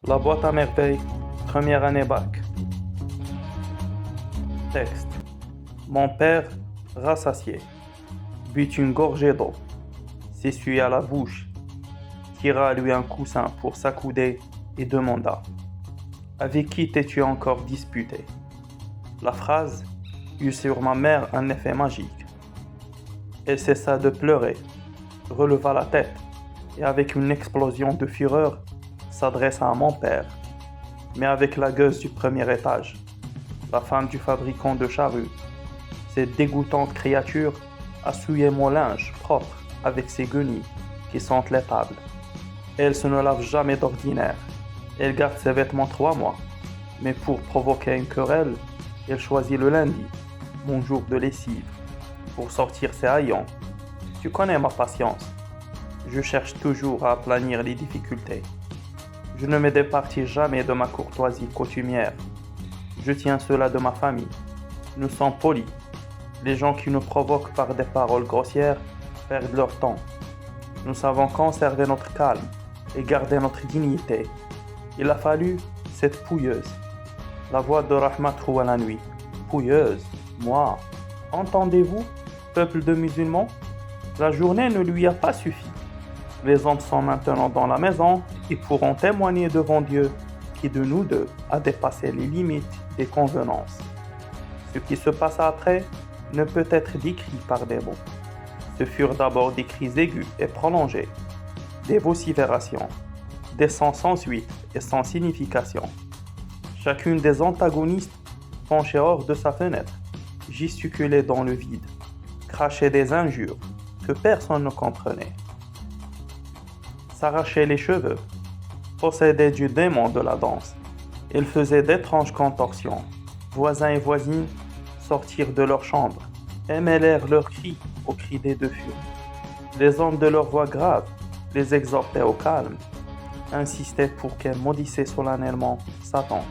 La boîte à merveilles, première année bac. Texte. Mon père, rassasié, but une gorgée d'eau, s'essuya la bouche, tira à lui un coussin pour s'accouder et demanda: Avec qui t'es-tu encore disputé? La phrase eut sur ma mère un effet magique. Elle cessa de pleurer, releva la tête et avec une explosion de fureur s'adressa à mon père, mais avec la gueuse du premier étage, la femme du fabricant de charrues. Cette dégoûtante créature a souillé mon linge propre avec ses guenilles qui sentent l'épable. Elle se ne lave jamais d'ordinaire. Elle garde ses vêtements 3 mois. Mais pour provoquer une querelle, elle choisit le lundi, mon jour de lessive, pour sortir ses haillons. Tu connais ma patience. Je cherche toujours à aplanir les difficultés. Je ne me départis jamais de ma courtoisie coutumière. Je tiens cela de ma famille. Nous sommes polis. Les gens qui nous provoquent par des paroles grossières perdent leur temps. Nous savons conserver notre calme et garder notre dignité. Il a fallu cette pouilleuse. La voix de Rahmat roule la nuit. Pouilleuse, moi. Entendez-vous, peuple de musulmans? La journée ne lui a pas suffi. Les hommes sont maintenant dans la maison et pourront témoigner devant Dieu qui de nous deux a dépassé les limites des convenances. Ce qui se passa après ne peut être décrit par des mots. Ce furent d'abord des cris aigus et prolongés, des vociférations, des sons sans suite et sans signification. Chacune des antagonistes penchait hors de sa fenêtre, gesticulait dans le vide, crachait des injures que personne ne comprenait, s'arrachait les cheveux, possédait du démon de la danse. Il faisait d'étranges contorsions. Voisins et voisines sortirent de leur chambre et mêlèrent leurs cris aux cris des deux furies. Les hommes de leur voix grave les exhortaient au calme, insistaient pour qu'elles maudissaient solennellement Satan.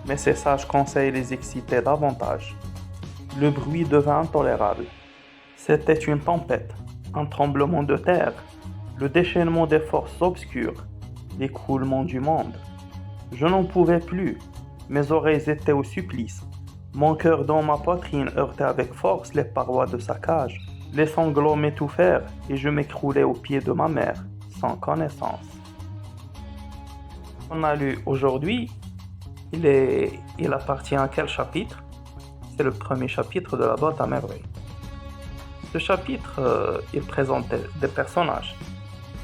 Mais ces sages conseils les excitaient davantage. Le bruit devint intolérable. C'était une tempête, un tremblement de terre, le déchaînement des forces obscures, l'écroulement du monde. Je n'en pouvais plus. Mes oreilles étaient au supplice. Mon cœur dans ma poitrine heurtait avec force les parois de sa cage. Les sanglots m'étouffèrent et je m'écroulais aux pieds de ma mère, sans connaissance. On a lu aujourd'hui, il appartient à quel chapitre? C'est le premier chapitre de la boîte à merveilles. Ce chapitre, il présente des personnages.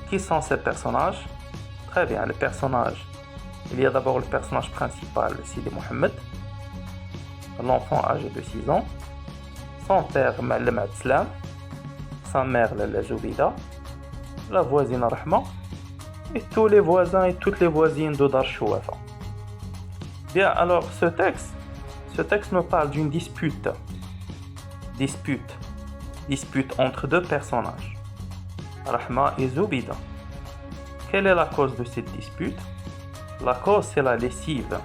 Qui sont ces personnages? Très bien, les personnages. Il y a d'abord le personnage principal, Sidi Mohamed, l'enfant âgé de 6 ans, son père Ma'alem Abdeslam, sa mère Lalla Zoubida, la voisine Rahma, et tous les voisins et toutes les voisines de Dar Chouafa. Bien, alors ce texte me parle d'une dispute entre deux personnages, Rahma et Zoubida. Quelle est la cause de cette dispute? La cause, c'est la lessive.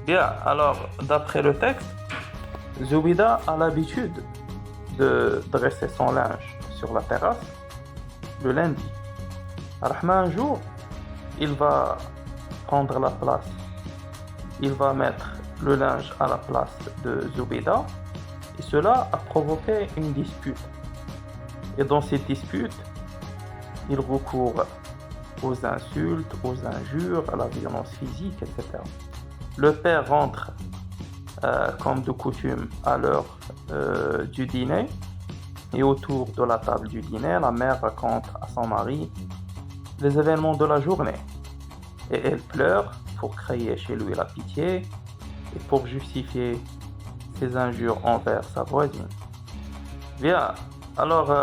Bien, alors, d'après le texte, Zoubida a l'habitude de dresser son linge sur la terrasse le lundi. Rahma, un jour, il va prendre la place. Il va mettre le linge à la place de Zoubida et cela a provoqué une dispute. Et dans cette dispute, il recourt aux insultes, aux injures, à la violence physique, etc. Le père rentre, comme de coutume, à l'heure du dîner. Et autour de la table du dîner, la mère raconte à son mari les événements de la journée. Et elle pleure pour créer chez lui la pitié et pour justifier ses injures envers sa voisine. Bien, alors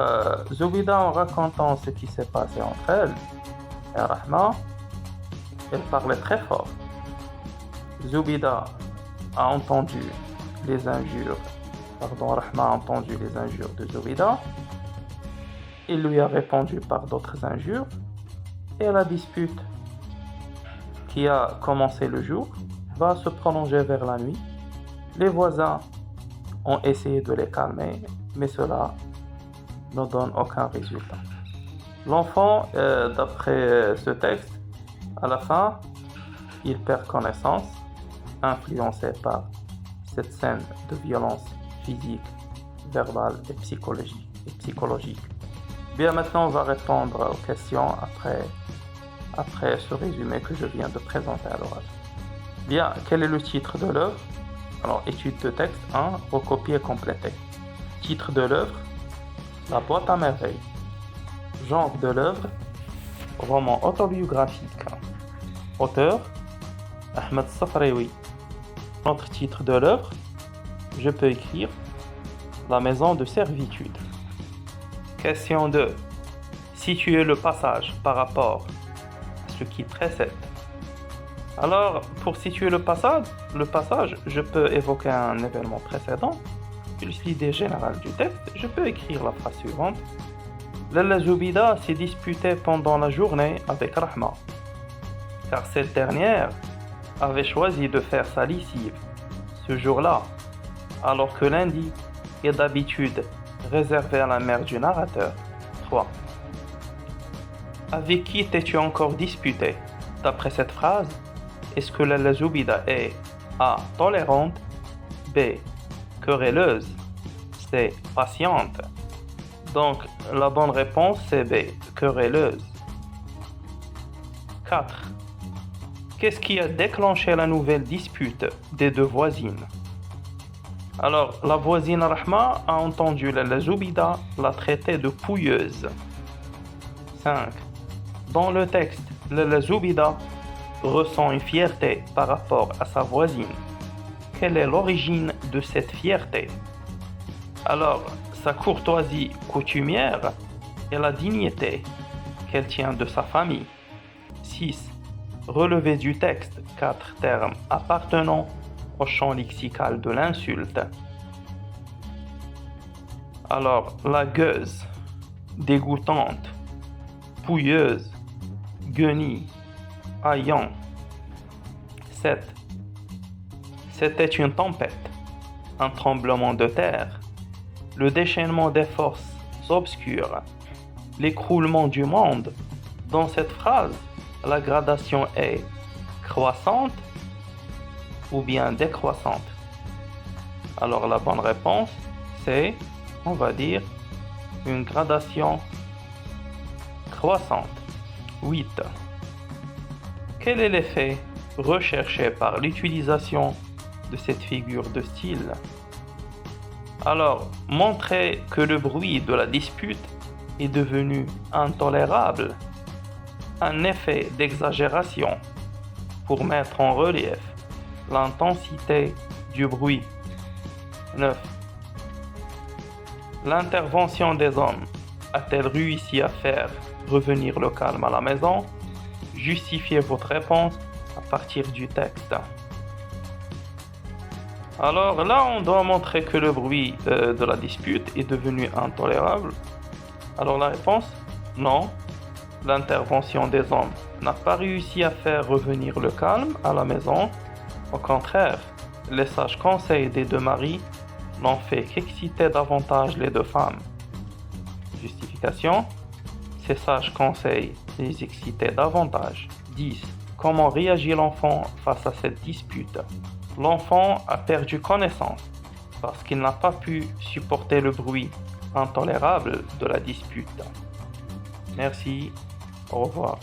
Zoubida, en racontant ce qui s'est passé entre elle et Rahma, elle parlait très fort. Zoubida a entendu les injures, Rahma a entendu les injures de Zoubida. Il lui a répondu par d'autres injures et la dispute qui a commencé le jour va se prolonger vers la nuit. Les voisins ont essayé de les calmer, mais cela ne donne aucun résultat. L'enfant, d'après ce texte, à la fin, il perd connaissance, influencé par cette scène de violence physique, verbale et psychologique. Bien, maintenant, on va répondre aux questions après ce résumé que je viens de présenter à l'oral. Bien, quel est le titre de l'œuvre? Alors, étude de texte 1, recopier et compléter. Titre de l'œuvre, La boîte à merveilles. Genre de l'œuvre, roman autobiographique. Auteur, Ahmed Safraoui. Notre titre de l'œuvre, je peux écrire La maison de servitude. Question 2. Situer le passage par rapport à ce qui précède. Alors, pour situer le passage, je peux évoquer un événement précédent, plus l'idée générale du texte, je peux écrire la phrase suivante. Lalla Zoubida s'est disputée pendant la journée avec Rahma, car cette dernière avait choisi de faire sa lessive ce jour-là, alors que lundi est d'habitude réservé à la mère du narrateur. 3. Avec qui t'es-tu encore disputé? D'après cette phrase, est-ce que Lalla Zoubida est A. Tolérante, B. Querelleuse, C. Patiente? Donc, la bonne réponse c'est B. Querelleuse. 4. Qu'est-ce qui a déclenché la nouvelle dispute des deux voisines? Alors, la voisine Rahma a entendu Lalla Zoubida la traiter de pouilleuse. 5. Dans le texte, Lalla Zoubida ressent une fierté par rapport à sa voisine. Quelle est l'origine de cette fierté? Alors, sa courtoisie coutumière et la dignité qu'elle tient de sa famille. 6. Relevé du texte 4 termes appartenant au champ lexical de l'insulte. Alors, la gueuse, dégoûtante, pouilleuse, guenille, haillant. 7. C'était une tempête, un tremblement de terre, le déchaînement des forces obscures, l'écroulement du monde. Dans cette phrase, la gradation est croissante ou bien décroissante? Alors la bonne réponse, c'est, on va dire, une gradation croissante. 8. Quel est l'effet recherché par l'utilisation de cette figure de style? Alors, montrer que le bruit de la dispute est devenu intolérable, un effet d'exagération pour mettre en relief l'intensité du bruit. 9. L'intervention des hommes a-t-elle réussi à faire revenir le calme à la maison? Justifiez votre réponse à partir du texte. Alors là, on doit montrer que le bruit de la dispute est devenu intolérable. Alors la réponse, non. L'intervention des hommes n'a pas réussi à faire revenir le calme à la maison. Au contraire, les sages conseils des deux maris n'ont fait qu'exciter davantage les deux femmes. Justification, ces sages conseils les excitaient davantage. 10. Comment réagit l'enfant face à cette dispute? L'enfant a perdu connaissance parce qu'il n'a pas pu supporter le bruit intolérable de la dispute. Merci, au revoir.